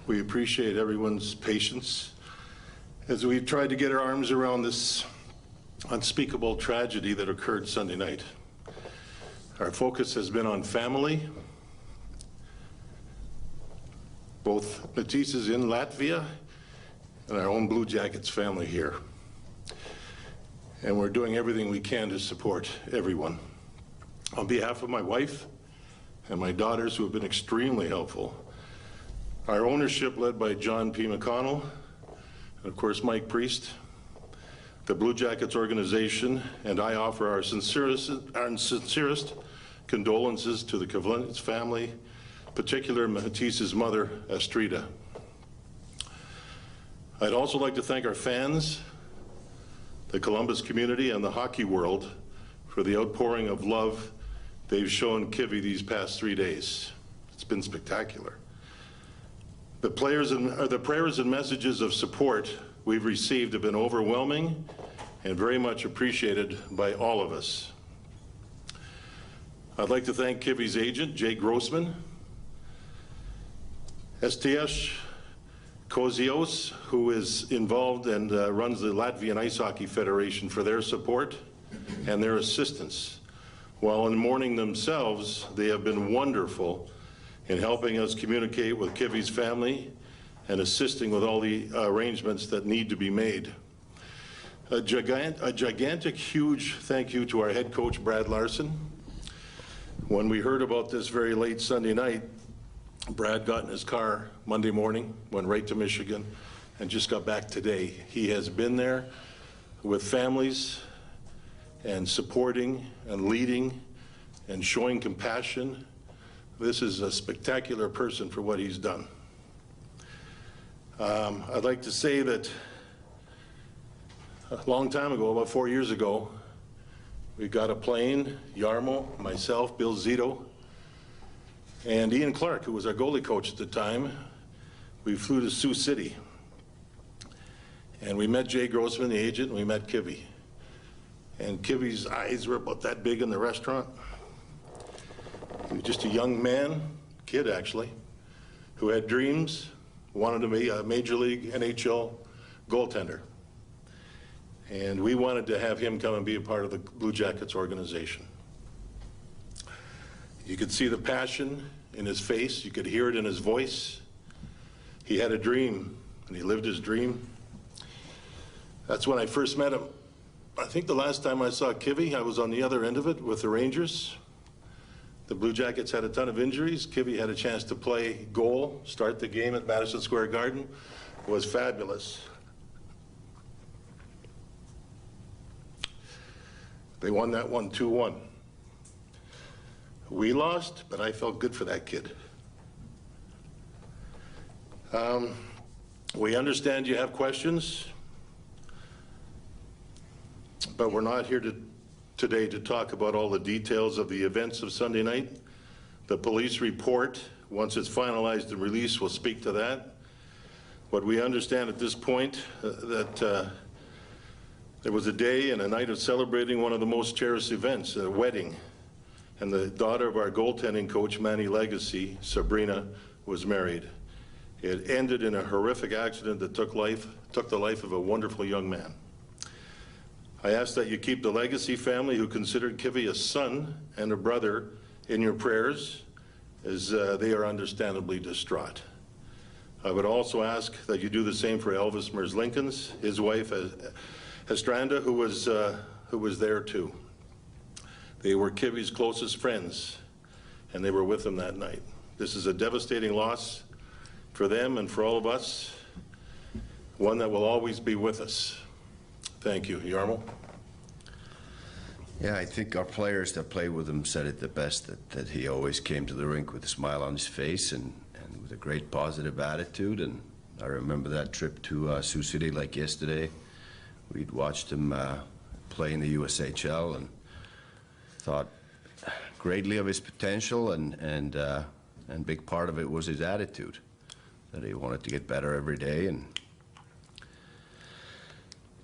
We appreciate everyone's patience as we've tried to get our arms around this unspeakable tragedy that occurred Sunday night. Our focus has been on family. Both Matisses in Latvia and our own Blue Jackets family here. And we're doing everything we can to support everyone. On behalf of my wife and my daughters, who have been extremely helpful, our ownership led by John P. McConnell, and of course Mike Priest, the Blue Jackets organization, and I offer our sincerest condolences to the Kivlenieks family, particularly Matiss's mother, Astrida. I'd also like to thank our fans, the Columbus community, and the hockey world for the outpouring of love they've shown Kivy these past 3 days. It's been spectacular. The prayers and messages of support we've received have been overwhelming and very much appreciated by all of us. I'd like to thank Kivy's agent, Jay Grossman, STS Kozios, who is involved and runs the Latvian Ice Hockey Federation, for their support and their assistance. While in mourning themselves, they have been wonderful in helping us communicate with Kivy's family and assisting with all the arrangements that need to be made. A gigantic, huge thank you to our head coach, Brad Larson. When we heard about this very late Sunday night, Brad got in his car Monday morning, went right to Michigan, and just got back today. He has been there with families and supporting and leading and showing compassion. This is a spectacular person for what he's done. I'd like to say that a long time ago, about 4 years ago, we got a plane, Jarmo, myself, Bill Zito, and Ian Clark, who was our goalie coach at the time. We flew to Sioux City. And we met Jay Grossman, the agent, and we met Kivy. And Kivy's eyes were about that big in the restaurant. He was just a young man, kid actually, who had dreams, wanted to be a Major League NHL goaltender. And we wanted to have him come and be a part of the Blue Jackets organization. You could see the passion in his face, you could hear it in his voice. He had a dream, and he lived his dream. That's when I first met him. I think the last time I saw Kivy, I was on the other end of it with the Rangers. The Blue Jackets had a ton of injuries. Kivy had a chance to play goal, start the game at Madison Square Garden. It was fabulous. They won that one 2-1. We lost, but I felt good for that kid. We understand you have questions, but we're not here today to talk about all the details of the events of Sunday night. The police report, once it's finalized and released, will speak to that. What we understand at this point, that there was a day and a night of celebrating one of the most cherished events, a wedding. And the daughter of our goaltending coach, Manny Legacy, Sabrina, was married. It ended in a horrific accident that took the life of a wonderful young man. I ask that you keep the Legacy family, who considered Kivy a son and a brother, in your prayers, as they are understandably distraught. I would also ask that you do the same for Elvis Merzlinkins, his wife, Estranda, who was there too. They were Kivy's closest friends, and they were with him that night. This is a devastating loss for them and for all of us, one that will always be with us. Thank you. Jarmo? Yeah, I think our players that played with him said it the best, that he always came to the rink with a smile on his face and with a great positive attitude. And I remember that trip to Sioux City like yesterday. We'd watched him play in the USHL and thought greatly of his potential, and big part of it was his attitude, that he wanted to get better every day, and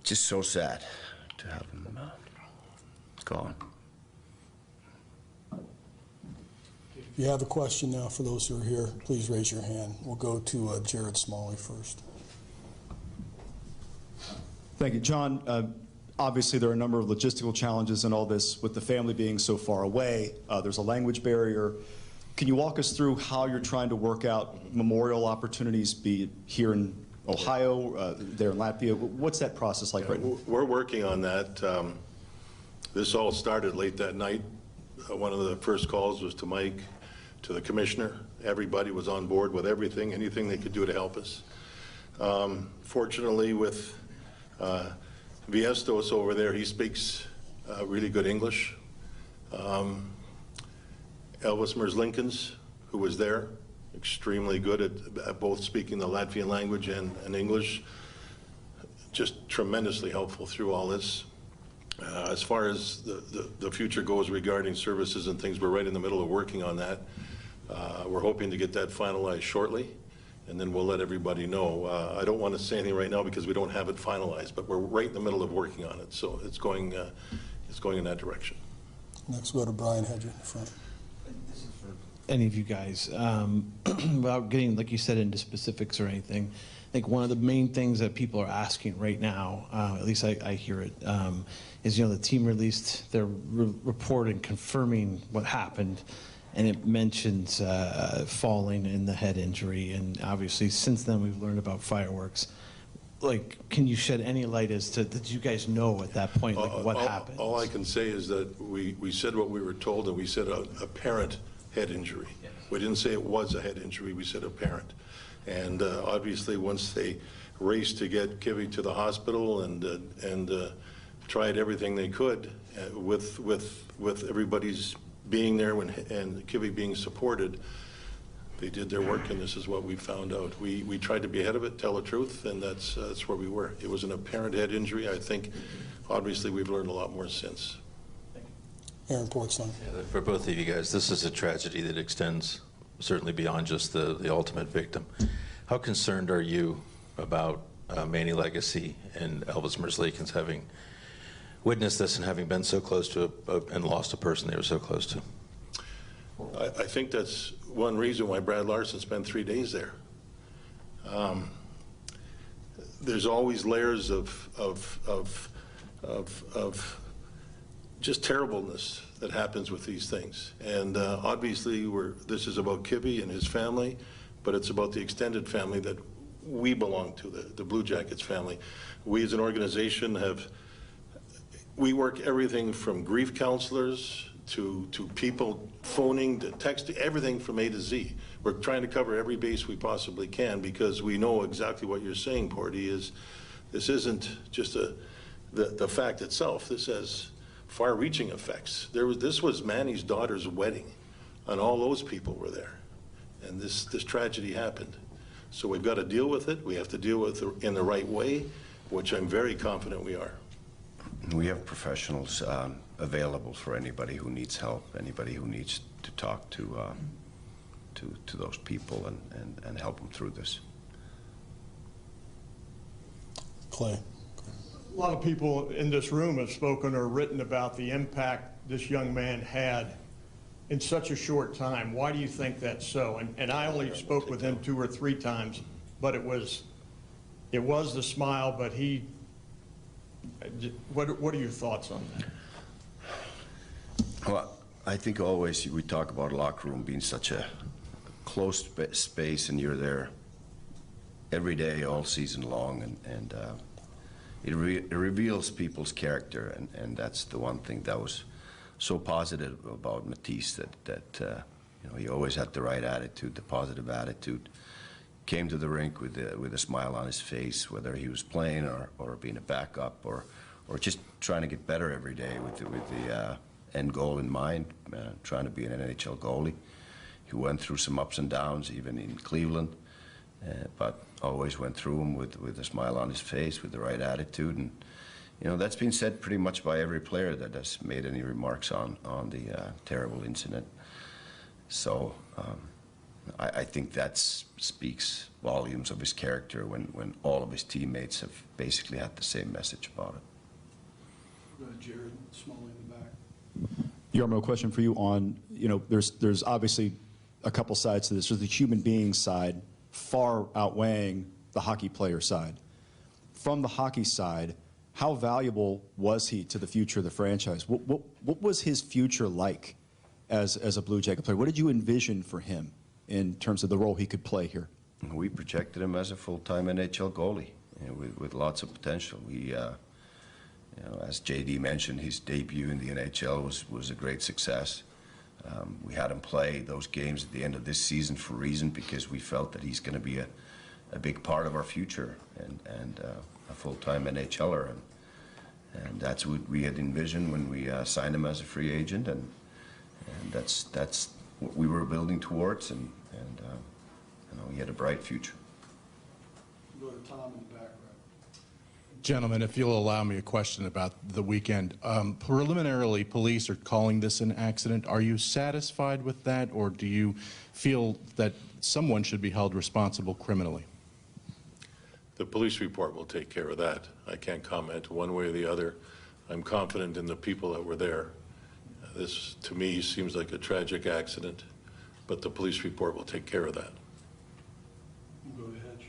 just so sad to have him gone. If you have a question now, for those who are here, please raise your hand. We'll go to Jared Smalley first. Thank you. John, obviously there are a number of logistical challenges in all this with the family being so far away. There's a language barrier. Can you walk us through how you're trying to work out memorial opportunities, be it here in Ohio, there in Latvia? What's that process like right now? We're working on that. This all started late that night. One of the first calls was to Mike, to the commissioner. Everybody was on board with everything, anything they could do to help us. Fortunately, with Viestos over there, he speaks really good English. Elvis Merzlinkins, who was there, extremely good at both speaking the Latvian language and English. Just tremendously helpful through all this. As far as the future goes regarding services and things, we're right in the middle of working on that. We're hoping to get that finalized shortly, and then we'll let everybody know. I don't want to say anything right now because we don't have it finalized, but we're right in the middle of working on it, so it's going in that direction. Next, we'll go to Brian Hedger in the front. Any of you guys, without getting, like you said, into specifics or anything, I think one of the main things that people are asking right now, at least I hear it, is, the team released their report and confirming what happened, and it mentions falling and the head injury, and obviously since then we've learned about fireworks. Like, can you shed any light as to, did you guys know at that point, like, what happened? All I can say is that we said what we were told, and we said apparent head injury. Yes. We didn't say it was a head injury, we said apparent. And obviously once they raced to get Kivy to the hospital and tried everything they could with everybody's being there and Kivy being supported, they did their work, and this is what we found out. We tried to be ahead of it, tell the truth, and that's where we were. It was an apparent head injury. I think obviously we've learned a lot more since. Aaron Portson. Yeah, for both of you guys, this is a tragedy that extends certainly beyond just the ultimate victim. How concerned are you about Manny Legacy and Elvis Merzlinkins having witnessed this and having been so close to and lost a person they were so close to? I think that's one reason why Brad Larson spent 3 days there. There's always layers of just terribleness that happens with these things. And obviously this is about Kivy and his family, but it's about the extended family that we belong to, the Blue Jackets family. We as an organization we work everything from grief counselors to people phoning, to texting, everything from A to Z. We're trying to cover every base we possibly can because we know exactly what you're saying, Porty, is this isn't just the fact itself. This has far-reaching effects. This was Manny's daughter's wedding, and all those people were there, and this tragedy happened. So we've got to deal with it. We have to deal with it in the right way, which I'm very confident we are. We have professionals available for anybody who needs help, anybody who needs to talk to those people and help them through this. Clay. A lot of people in this room have spoken or written about the impact this young man had in such a short time. Why do you think that's so? And I only spoke with him 2 or 3 times, but it was the smile, but what are your thoughts on that? Well, I think always we talk about a locker room being such a closed space, and you're there every day, all season long, and it reveals people's character, and that's the one thing that was so positive about Matiss, that he always had the right attitude, the positive attitude. Came to the rink with a smile on his face, whether he was playing or being a backup or just trying to get better every day with the end goal in mind, trying to be an NHL goalie. He went through some ups and downs, even in Cleveland, but always went through them with a smile on his face, with the right attitude. And that's been said pretty much by every player that has made any remarks on the terrible incident. So I think that speaks volumes of his character when all of his teammates have basically had the same message about it. Jared Smalley in the back. Yarmo, question for you on, there's obviously a couple sides to this. There's the human being side far outweighing the hockey player side. From the hockey side, how valuable was he to the future of the franchise? What was his future like as a Blue Jacket player? What did you envision for him in terms of the role he could play here? We projected him as a full-time NHL goalie, you know, with lots of potential. We, you know, as JD mentioned, his debut in the NHL was a great success. We had him play those games at the end of this season for a reason, because we felt that he's going to be a big part of our future and a full-time NHLer. And that's what we had envisioned when we signed him as a free agent, and that's what we were building towards, and you know, he had a bright future. Go to Tom in the back row. Gentlemen, if you'll allow me a question about the weekend. Preliminarily, police are calling this an accident. Are you satisfied with that, or do you feel that someone should be held responsible criminally? The police report will take care of that. I can't comment one way or the other. I'm confident in the people that were there. This, to me, seems like a tragic accident, but the police report will take care of that. We'll go to Hedge.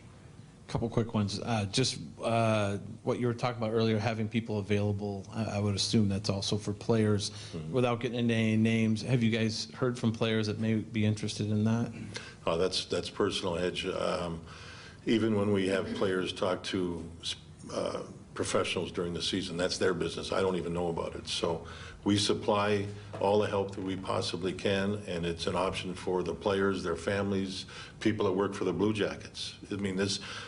Couple quick ones. Just what you were talking about earlier, having people available. I would assume that's also for players. Without getting into any names, have you guys heard from players that may be interested in that? Oh, that's personal, Edge. Even when we have players talk to professionals during the season, that's their business. I don't even know about it. So we supply all the help that we possibly can, and it's an option for the players, their families, people that work for the Blue Jackets. I mean,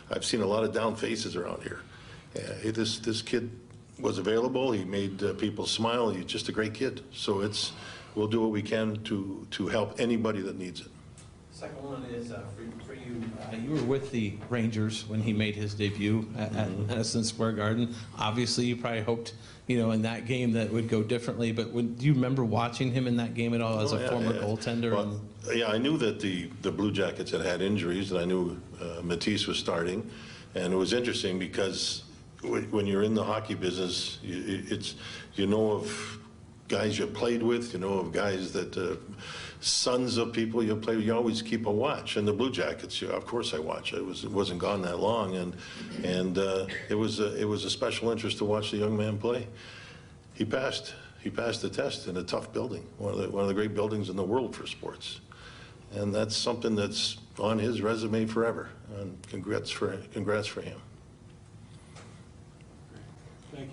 I've seen a lot of down faces around here. This kid was available. He made people smile. He's just a great kid. So we'll do what we can to help anybody that needs it. Second one is for you. You were with the Rangers when he made his debut at Madison Square Garden. Obviously, you probably hoped, you know, in that game that would go differently. But do you remember watching him in that game at all as a former goaltender? Well, yeah, I knew that the Blue Jackets had injuries, and I knew Matiss was starting. And it was interesting because when you're in the hockey business, you know of guys you played with, you know of guys that sons of people you play with. You always keep a watch. And the Blue Jackets, of course I watch. It wasn't gone that long, and it was a special interest to watch the young man play. He passed the test in a tough building, one of the great buildings in the world for sports, and that's something that's on his resume forever. And congrats for him.